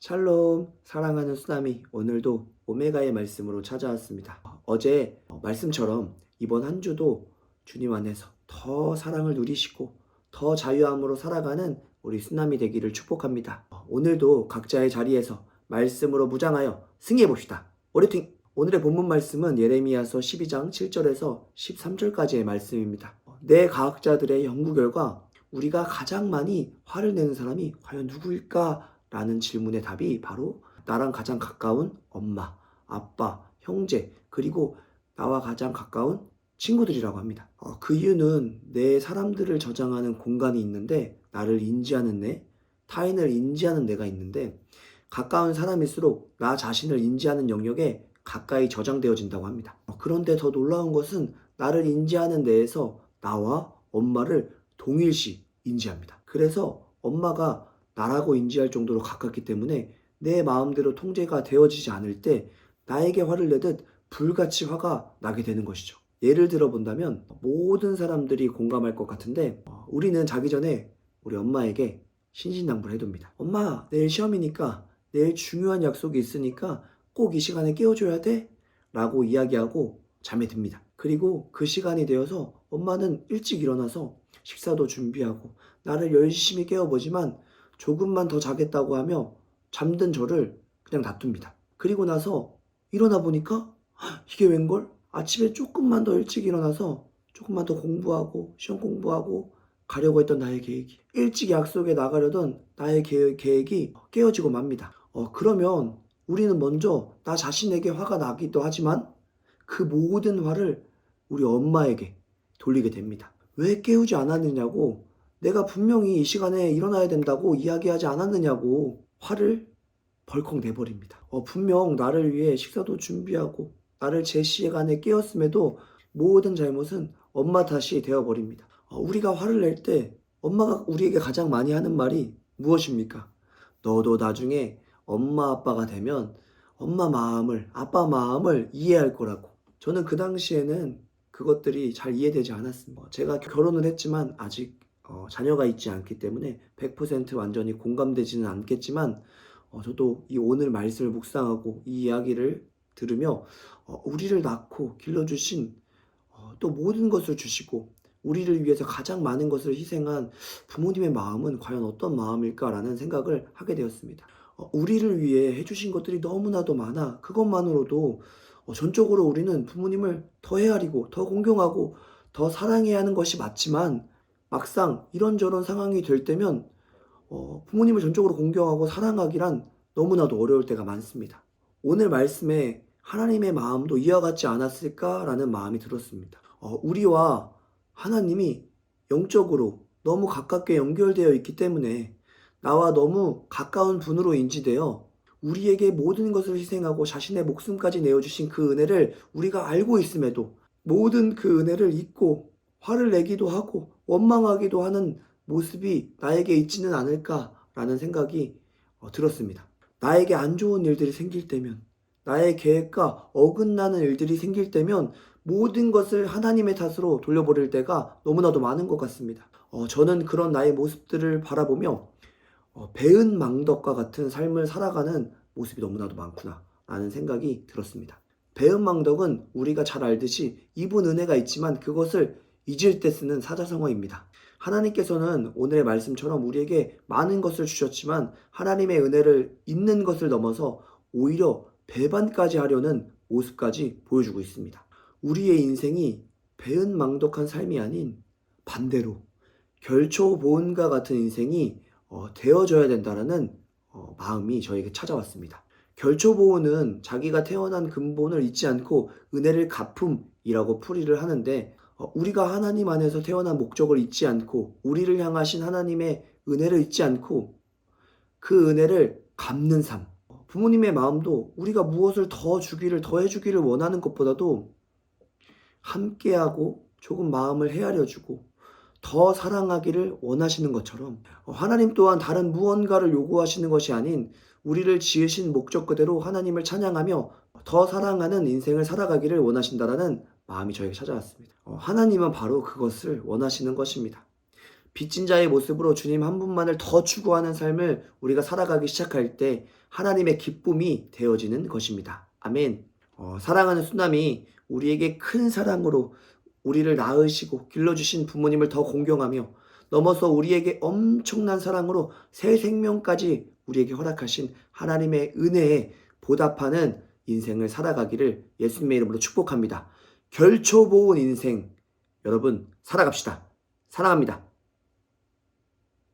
샬롬, 사랑하는 수나미, 오늘도 오메가의 말씀으로 찾아왔습니다. 어제 말씀처럼 이번 한 주도 주님 안에서 더 사랑을 누리시고 더 자유함으로 살아가는 우리 수나미 되기를 축복합니다. 오늘도 각자의 자리에서 말씀으로 무장하여 승리해 봅시다. 오리팅! 오늘의 본문 말씀은 예레미야서 12장 7절에서 13절까지의 말씀입니다. 내 과학자들의 연구 결과 우리가 가장 많이 화를 내는 사람이 과연 누구일까? 라는 질문의 답이 바로 나랑 가장 가까운 엄마, 아빠, 형제, 그리고 나와 가장 가까운 친구들이라고 합니다. 그 이유는 내 사람들을 저장하는 공간이 있는데 나를 인지하는 내, 타인을 인지하는 내가 있는데 가까운 사람일수록 나 자신을 인지하는 영역에 가까이 저장되어진다고 합니다. 그런데 더 놀라운 것은 나를 인지하는 내에서 나와 엄마를 동일시 인지합니다. 그래서 엄마가 나라고 인지할 정도로 가깝기 때문에 내 마음대로 통제가 되어지지 않을 때 나에게 화를 내듯 불같이 화가 나게 되는 것이죠. 예를 들어 본다면 모든 사람들이 공감할 것 같은데 우리는 자기 전에 우리 엄마에게 신신당부를 해둡니다. 엄마, 내일 시험이니까 내일 중요한 약속이 있으니까 꼭 이 시간에 깨워줘야 돼? 라고 이야기하고 잠에 듭니다. 그리고 그 시간이 되어서 엄마는 일찍 일어나서 식사도 준비하고 나를 열심히 깨워보지만 조금만 더 자겠다고 하며 잠든 저를 그냥 놔둡니다. 그리고 나서 일어나 보니까 이게 웬걸? 아침에 조금만 더 일찍 일어나서 조금만 더 공부하고 시험 공부하고 가려고 했던 나의 계획이 일찍 약속에 나가려던 나의 계획이 깨어지고 맙니다. 그러면 우리는 먼저 나 자신에게 화가 나기도 하지만 그 모든 화를 우리 엄마에게 돌리게 됩니다. 왜 깨우지 않았느냐고, 내가 분명히 이 시간에 일어나야 된다고 이야기하지 않았느냐고 화를 벌컥 내버립니다. 분명 나를 위해 식사도 준비하고 나를 제 시간에 깨웠음에도 모든 잘못은 엄마 탓이 되어버립니다. 우리가 화를 낼 때 엄마가 우리에게 가장 많이 하는 말이 무엇입니까? 너도 나중에 엄마 아빠가 되면 엄마 마음을, 아빠 마음을 이해할 거라고. 저는 그 당시에는 그것들이 잘 이해되지 않았습니다. 제가 결혼을 했지만 아직 자녀가 있지 않기 때문에 100% 완전히 공감되지는 않겠지만 저도 이 오늘 말씀을 묵상하고 이 이야기를 들으며 우리를 낳고 길러주신 또 모든 것을 주시고 우리를 위해서 가장 많은 것을 희생한 부모님의 마음은 과연 어떤 마음일까라는 생각을 하게 되었습니다. 우리를 위해 해주신 것들이 너무나도 많아 그것만으로도 전적으로 우리는 부모님을 더 헤아리고 더 공경하고 더 사랑해야 하는 것이 맞지만 막상 이런저런 상황이 될 때면 부모님을 전적으로 공경하고 사랑하기란 너무나도 어려울 때가 많습니다. 오늘 말씀에 하나님의 마음도 이와 같지 않았을까라는 마음이 들었습니다. 우리와 하나님이 영적으로 너무 가깝게 연결되어 있기 때문에 나와 너무 가까운 분으로 인지되어 우리에게 모든 것을 희생하고 자신의 목숨까지 내어주신 그 은혜를 우리가 알고 있음에도 모든 그 은혜를 잊고 화를 내기도 하고 원망하기도 하는 모습이 나에게 있지는 않을까라는 생각이 들었습니다. 나에게 안 좋은 일들이 생길 때면, 나의 계획과 어긋나는 일들이 생길 때면 모든 것을 하나님의 탓으로 돌려버릴 때가 너무나도 많은 것 같습니다. 저는 그런 나의 모습들을 바라보며 배은 망덕과 같은 삶을 살아가는 모습이 너무나도 많구나 라는 생각이 들었습니다. 배은 망덕은 우리가 잘 알듯이 입은 은혜가 있지만 그것을 잊을 때 쓰는 사자성어입니다. 하나님께서는 오늘의 말씀처럼 우리에게 많은 것을 주셨지만 하나님의 은혜를 잊는 것을 넘어서 오히려 배반까지 하려는 모습까지 보여주고 있습니다. 우리의 인생이 배은망덕한 삶이 아닌 반대로 결초보은과 같은 인생이 되어져야 된다는 마음이 저에게 찾아왔습니다. 결초보은은 자기가 태어난 근본을 잊지 않고 은혜를 갚음이라고 풀이를 하는데 우리가 하나님 안에서 태어난 목적을 잊지 않고 우리를 향하신 하나님의 은혜를 잊지 않고 그 은혜를 갚는 삶. 부모님의 마음도 우리가 무엇을 더 주기를 더 해주기를 원하는 것보다도 함께하고 조금 마음을 헤아려주고 더 사랑하기를 원하시는 것처럼 하나님 또한 다른 무언가를 요구하시는 것이 아닌 우리를 지으신 목적 그대로 하나님을 찬양하며 더 사랑하는 인생을 살아가기를 원하신다라는 마음이 저에게 찾아왔습니다. 하나님은 바로 그것을 원하시는 것입니다. 빚진 자의 모습으로 주님 한 분만을 더 추구하는 삶을 우리가 살아가기 시작할 때 하나님의 기쁨이 되어지는 것입니다. 아멘. 사랑하는 쓰나미, 우리에게 큰 사랑으로 우리를 낳으시고 길러주신 부모님을 더 공경하며 넘어서 우리에게 엄청난 사랑으로 새 생명까지 우리에게 허락하신 하나님의 은혜에 보답하는 인생을 살아가기를 예수님의 이름으로 축복합니다. 결초보은 인생 여러분 살아갑시다. 사랑합니다.